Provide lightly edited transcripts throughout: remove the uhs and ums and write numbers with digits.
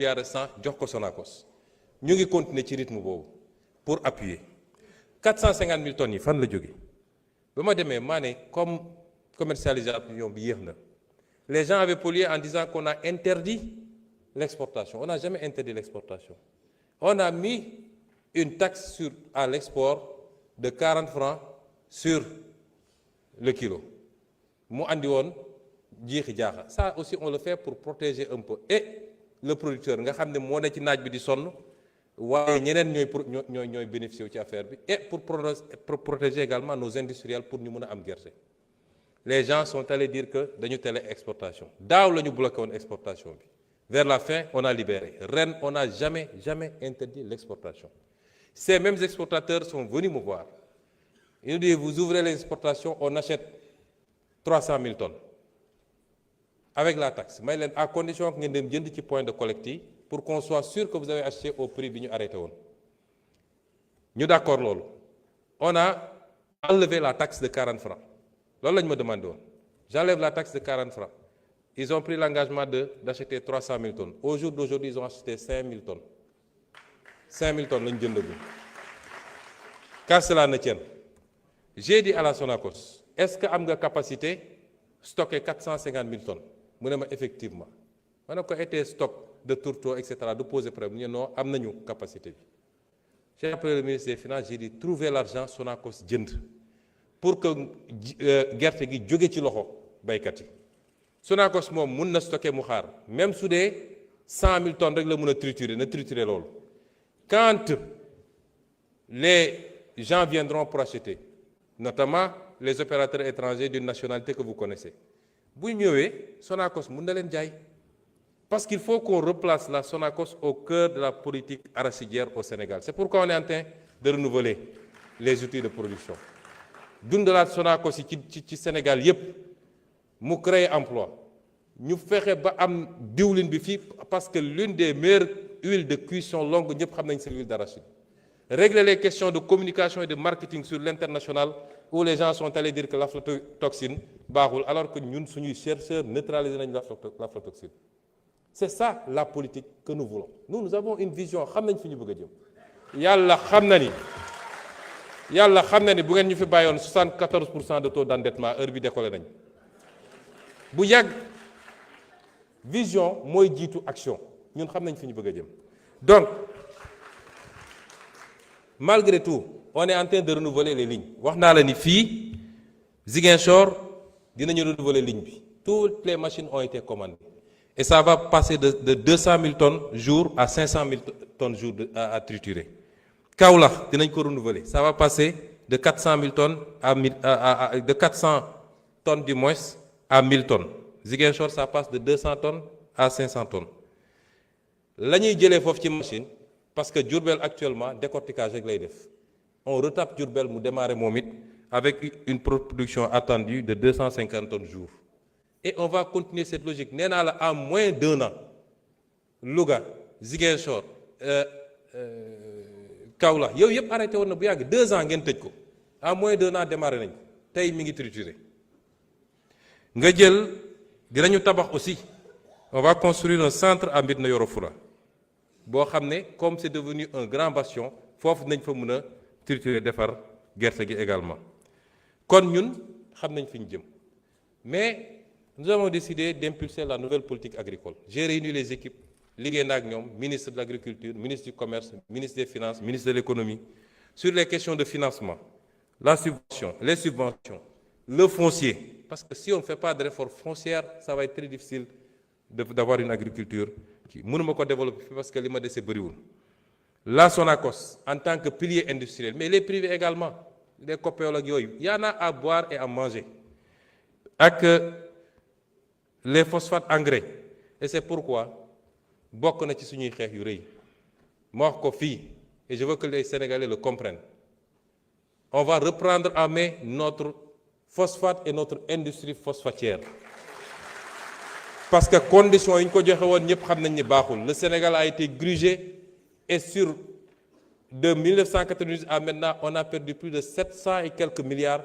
milliards 100 jox ko Sonacos ñu ngi continuer ci rythme boobu pour appuyer 450 000 tonnes yi fan la jóge ba ma demee maa ne comme commercialisation bi yéex na les gens avaient pollué en disant qu'on a interdit l'exportation. On n'a jamais interdit l'exportation. On a mis une taxe à l'export de 40 francs sur le kilo. Mu andi woon jiixi jaaxa. Ça aussi on le fait pour protéger un peu et le producteur nga xam ne moo ne ci naaj bi di sonn waaye ñeneen ñooy bénéficier wu ci affaire bi et pour protéger également nos industriels pour ñu mën a am gerte. Les gens sont allés dire que dañu télé exportation daaw la ñu bloqué woon exportation bi vers la fin on a libéré ren on n'a jamais interdit l'exportation. Ces mêmes exportateurs sont venus me voir ils nous disent vous ouvrez les exportations on achète 300 000 tonnes avec la taxe may leen à condition que ngeen dem jënd ci point de collecte yi pour qu'on soit sûr que vous avez acheté au prix bi ñu arrêté woon ñu d'accord loolu on a enlevé la taxe de 40 francs loolu la ñu ma demandé woon j'enlève la taxe de 40 francs ils ont pris l'engagement d'acheter 300 000 tonnes au jour d'aujourd'hui ils ont acheté 5 000 tonnes 5 000 tonnes la ñu jëndagum qu'à cela ne tienne j'ai dit à la Sonacos est-ce que am nga capacité stocker 450 000 tonnes mu ne ma effectivement ma ne ko été stock de tourteaux et cetera du poser problème ñu non am nañu capacité bi j'ai appelé le ministre des Finances j'ai dit trouver l'argent Sonacos jënd pour que gerte gi jóge ci loxo baykat yi Sonacos moom mun na stocker mu xaar même su dee 100 000 tonnes rek la mun a triturer na triturer loolu quand les gens viendront pour acheter notamment les opérateurs étrangers d'une nationalité que vous connaissez bu ñëwee Sonacos mun na leen jaay parce qu'il faut qu'on replace la Sonacos au cœur de la politique arachidière au Sénégal c'est pourquoi on est en train de renouveler les outils de production dundalaat Sonacos yi ci Sénégal yépp mu créer emploi ñu fexe ba am diwlin bi fii parce que l'une des meilleures huiles de cuisson longue ñëpp xam nañ c'est l'huile d'arachide régler les questions de communication et de marketing sur l'international où les gens sont allés dire que l'aflatoxine baaxul alors que ñun suñuy chercheurs neutraliser nañ l'aflatoxine c'est ça la politique que nous voulons nous avons une vision xam nañ fi ñu bëgg a jëm yàlla xam na ni bu ngeen ñu fi bàyyoon 74% de taux d'endettement heure bi décollé nañ bu yàgg vision mooy jiitu action ñun xam nañ fi ñu bëgg a jëm donc malgré tout on est en train de renouveler les lignes wax naa la ni fii Ziguinchor dinañu renouveler ligne bi toutes les machines ont été commandées et ça va passer de 200 000 tonnes jour à 500 000 tonnes jour à triturer Kaolack dinañ ko renouveler ça va passer de 400 000 tonnes de 400 tonnes du moins à 1000 tonnes Ziguinchor ça passe de 200 tonnes à 500 tonnes la ñuy jëlee foofu ci machine parce que Diourbel actuellement décortiquage rek lay def on retape Diourbel mu démarrer moom it avec une production attendue de 250 tonnes jour et on va continuer cette logique nee naa la en moins d'1 an Louga Ziguinchor Kaolack yow yëpp arrêté woon na bu yàgg 2 ans ngeen tëj ko en moins d'1 an démarré nañ tey mi ngi trituré nga jël dinañu tabax aussi on va construire un centre à Médina Yoro Foulah boo xam ne comme c'est devenu un grand bastion foofu nañ fa mën a triturer defar gerte gi également kon ñun xam nañ fi ñu jëm mais nous avons décidé d'impulser la nouvelle politique agricole j'ai réuni les équipes liggéey na ak ñoom ministre de l'agriculture ministre du commerce ministre des finances ministre de l'économie sur les questions de financement la subvention les subventions le foncier parce que si on ne fait pas de réforme foncière ça va être très difficile d'avoir une agriculture qui mënuma ko développer parce que li ma dese bëriwul la Sonacos en tant que pilier industriel mais les privés également les COPEOL ak yooyu y en a à boire et à manger ak les phosphates engrais et c'est pourquoi bokk na ci suñuy xeex yu rëy ma wax ko fii et je veux que les Sénégalais le comprennent on va reprendre en main notre phosphate et notre industrie phosphatière parce que conditions yi ñu ko joxe woon ñëpp xam nañ ni baaxul le Sénégal a été grugé et sur de 1998 à maintenant on a perdu plus de 700 et quelques milliards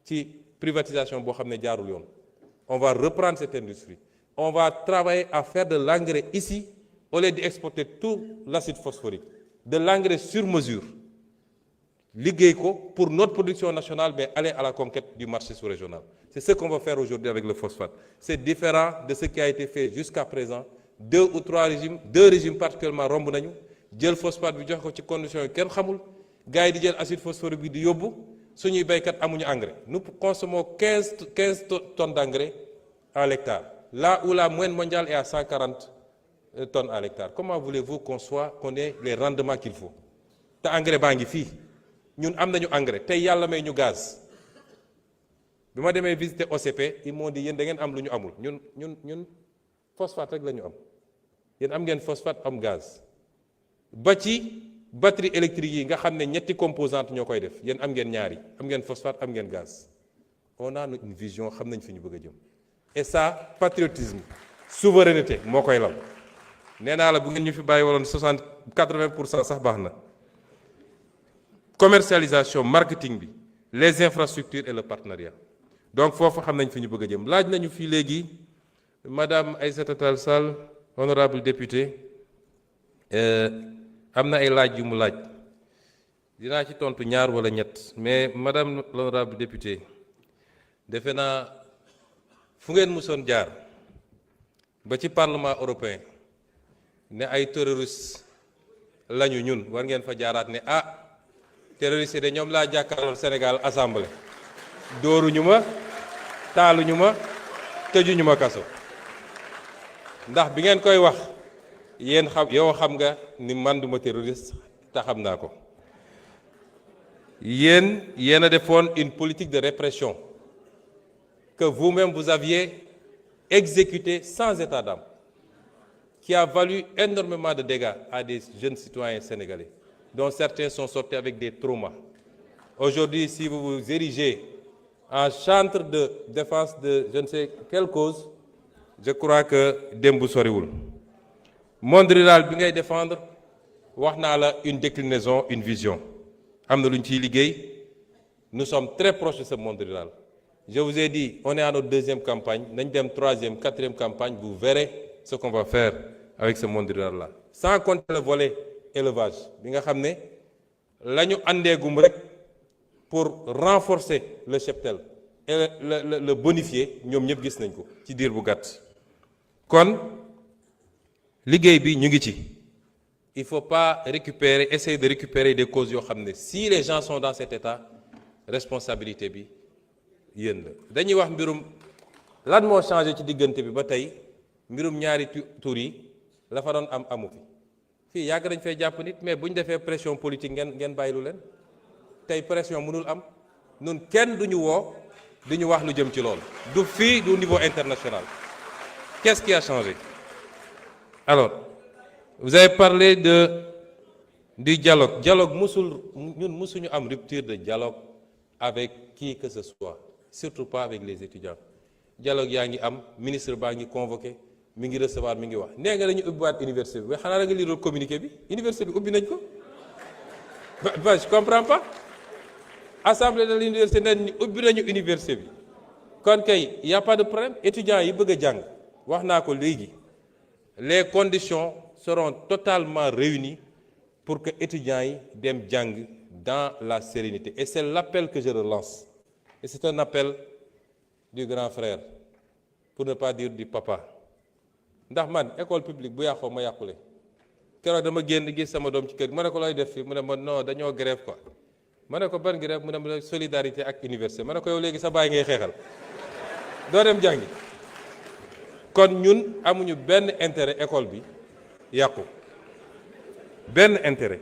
ci privatisation boo xam ne jaarul yoon on va reprendre cette industrie on va travailler à faire de l'engrais ici au lieu d'exporter tout l'acide phosphorique, de l'engrais sur mesure, liggéey ko pour notre production nationale, mais aller à la conquête du marché sous-régional. C'est ce qu'on va faire aujourd'hui avec le phosphate. C'est différent de ce qui a été fait jusqu'à présent. 2 ou 3 régimes, 2 régimes particulièrement romb nañu jël phosphate bi jox ko ci conditions yi kenn xamul gars yi di jël acide phosphorique bi di yóbbu suñuy béykat amuñu engrais. Nous consommons 15 tonnes d'engrais à l'hectare, là où la moyenne mondiale est à 140 tonnes à l'hectare. Comment voulez-vous qu'on ait les rendements qu'il faut? Te engrais baa ngi fii ñun am nañu engrais tey yàlla may ñu gaz. bi ma demee visiter OCP ils m'ont dit yéen da ngeen am lu ñu amul ñun phosphate rek la ñu am yéen am ngeen phosphate am gaz ba ci batterie électrique yi nga xam ne ñetti composantes ñoo koy def yéen am ngeen ñaari am ngeen phosphate am ngeen gaz. On a une vision xam nañ fi ñu bëgg a jëm et ça patriotisme souveraineté moo koy lal. nee naa la bu ngeen ñu fi bàyyi waloon 80% sax baax na. Commercialisation marketing bi les infrastructures et le partenariat donc foofu xam nañ fi ñu bëgg a jëm. laaj nañu fii léegi madame Aïssata Tall Sall honorable député am na ay laaj yu mu laaj dinaa ci tontu ñaar wala ñett mais madame l'honorable député defe naa fu ngeen musoon jaar ba ci parlement européen ne ay terroristes lañu ñun war ngeen fa jaaraat ne terroristes yi de ñoom laa jàkkaarlool Sénégal assemblée dóoruñu ma taaluñu ma tëjuñu ma kaso ndax bi ngeen koy wax yéen yow xam nga ni man duma terroriste te xam naa ko yéen a defoon une politique de répression que vous-même vous aviez exécutée sans état d'âme qui a valu énormément de dégâts à des jeunes citoyens sénégalais dont certains sont sortis avec des traumas. Aujourd'hui, si vous vous érigez en chantre de défense de je ne sais quelle cause, je crois que démb soriwul. Monde rural bi ngay défendre wax naa la une déclinaison, une vision. am na lu ñu ciy liggéey. Nous sommes très proches de ce monde rural. Je vous ai dit, on est à notre 2e campagne, nañ dem 3e, 4e campagne, vous verrez ce qu'on va faire avec ce monde rural-là. Sans compter le volet élevage bi nga xam ne la ñu àndeegum rek pour renforcer le cheptel et le bonifier ñoom ñëpp gis nañ ko ci diir bu gàtt. kon liggéey bi ñu ngi ci. Il faut pas essayer de récupérer des causes yoo xam ne si les gens sont dans cet état responsabilité bi yéen la. dañuy wax mbirum lan moo changé ci diggante bi ba tey mbirum ñaari tur yi la fa doon am amu fi. fii yàgg dañ fay jàpp nit mais bu ñu defee pression politique ngeen bàyyilu leen tey pression mënul am nun kenn duñu woo di ñu wax lu jëm ci loolu du fii du niveau international. Qu'est-ce qui a changé? Alors vous avez parlé du dialogue. Dialogue ñun musuñu am rupture de dialogue avec qui que ce soit, surtout pas avec les étudiants. Dialogue yaa ngi am ministre baa ngi convoqué mi ngi recevoir mi ngi wax nee nga dañu ubbiwaat université bi mais xanaa da nga lire communiqué bi université bi ubbi nañ ko ba je comprends pas. Assemblée de l'université nañ ubbi nañu université bi kon kay y a pas de problème. Étudiants yi bëgg a jàng wax naa ko léegi les conditions seront totalement réunies pour que étudiants yi dem jàng dans la sérénité et c'est l'appel que je relance et c'est un appel du grand frère pour ne pas dire du papa. ndax man école publique bu yàqoo ma yàqule keroog dama génn gis sama doom ci kër ma ne ko looy def fii mu ne ma non dañoo grève quoi ma ne ko ban grève mu ne ma solidarité ak université ma ne ko yow léegi sa baay ngay xeexal doo dem jàngi. kon ñun amuñu benn intérêt école bi yàqu benn intérêt.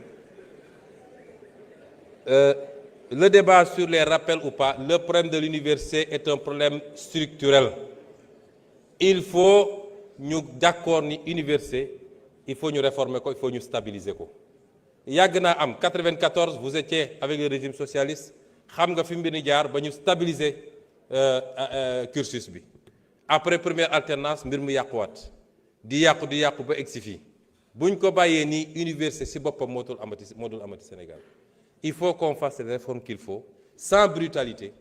Le débat sur les rappels ou pas, le problème de l'université est un problème structurel. Il faut ñu d'accord ni université il faut ñu réformer ko il faut ñu stabiliser ko. yàgg naa am 94 vous étiez avec le régime socialiste xam nga fi mbir ni jaar ba ñu stabiliser cursus bi. Après première alternance mbir mu yàquwaat di yàqu ba egsi fii buñ ko bàyyee nii université si boppam moo dul amati Sénégal. Il faut qu'on fasse les réformes qu'il faut sans brutalité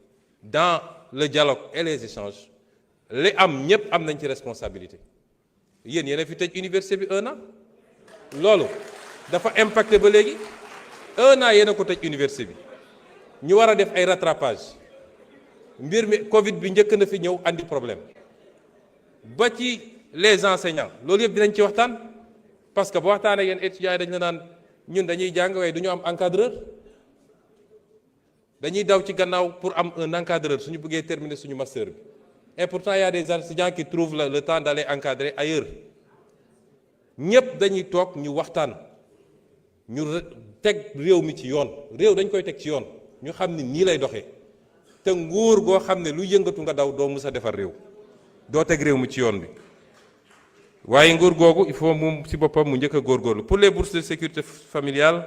dans le dialogue et les échanges. li am ñëpp am nañ ci responsabilité yéen a fi tëj université bi 1 an loolu dafa impacté ba léegi 1 an yéen a ko tëj université bi ñu war a def ay rattrapage mbir mi Covid bi njëkk na fi ñëw andi problème ba ci les enseignants loolu yëpp dinañ ci waxtaan parce que bu waxtaanee yéen étudiants yi dañ la naan ñun dañuy jàng waaye du ñu am encadreur dañuy daw ci gannaaw pour am un encadreur suñu bëggee terminer suñu master bi et pourtant il y a des étudiants qui trouvent le temps d'aller encadrer ailleurs ñëpp dañuy toog ñu waxtaan ñu teg réew mi ci yoon réew dañ koy teg ci yoon ñu xam ni nii lay doxee te nguur goo xam ne lu yëngatu nga daw doo mës a defar réew doo teg réew mi ci yoon bi waaye nguur googu il faut moom ci boppam mu njëkk a góorgóorlu pour les bourses de sécurité familiale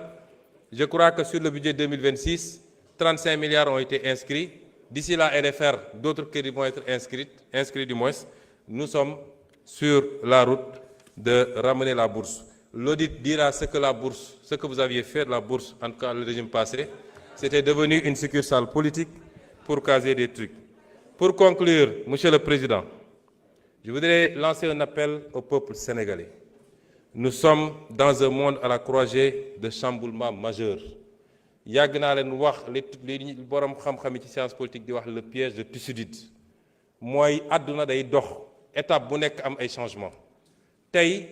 je crois que sur le budget 2026 35 milliards ont été inscrits d'ici la RFR d'autres crédits vont être inscrits du moins nous sommes sur la route de ramener la bourse. L'audit dira ce que vous aviez fait de la bourse, en tout cas le régime passé, c'était devenu une succursale politique pour caser des trucs. Pour conclure, Monsieur le Président, je voudrais lancer un appel au peuple sénégalais. Nous sommes dans un monde à la croisée de chamboulements majeurs. yàgg naa leen wax li borom xam-xam yi ci science politique di wax le piège de Thucydide mooy àdduna day dox étape bu nekk am ay changements. tey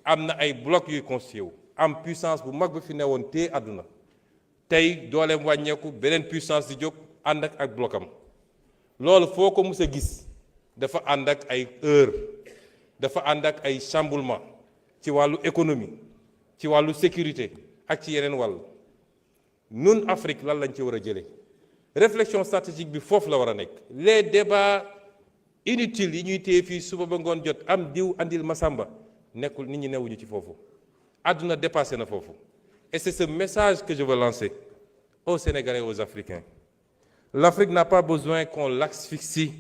am na ay blocs yuy constitué wu am puissance bu mag bi fi newoon te àdduna tey dooleem wàññeeku beneen puissance di jóg ànd ak blocam loolu foo ko mus a gis dafa ànd ak ay heure dafa ànd ak ay chamboulement ci wàllu économie ci wàllu sécurité ak ci yeneen wàll nun Afrique lan lañ ci war a jëlee réflexion stratégique bi foofu la war a nekk les débats inutile yi ñuy téye fii suba ba ngoon jot am diw andil Masamba nekkul nit ñi newuñu ci foofu àdduna dépassé na foofu et c'est ce message que je veux lancer aux Sénégalais et aux Africains. L'Afrique n'a pas besoin qu'on l'asphyxie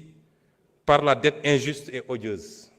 par la dette injuste et odieuse.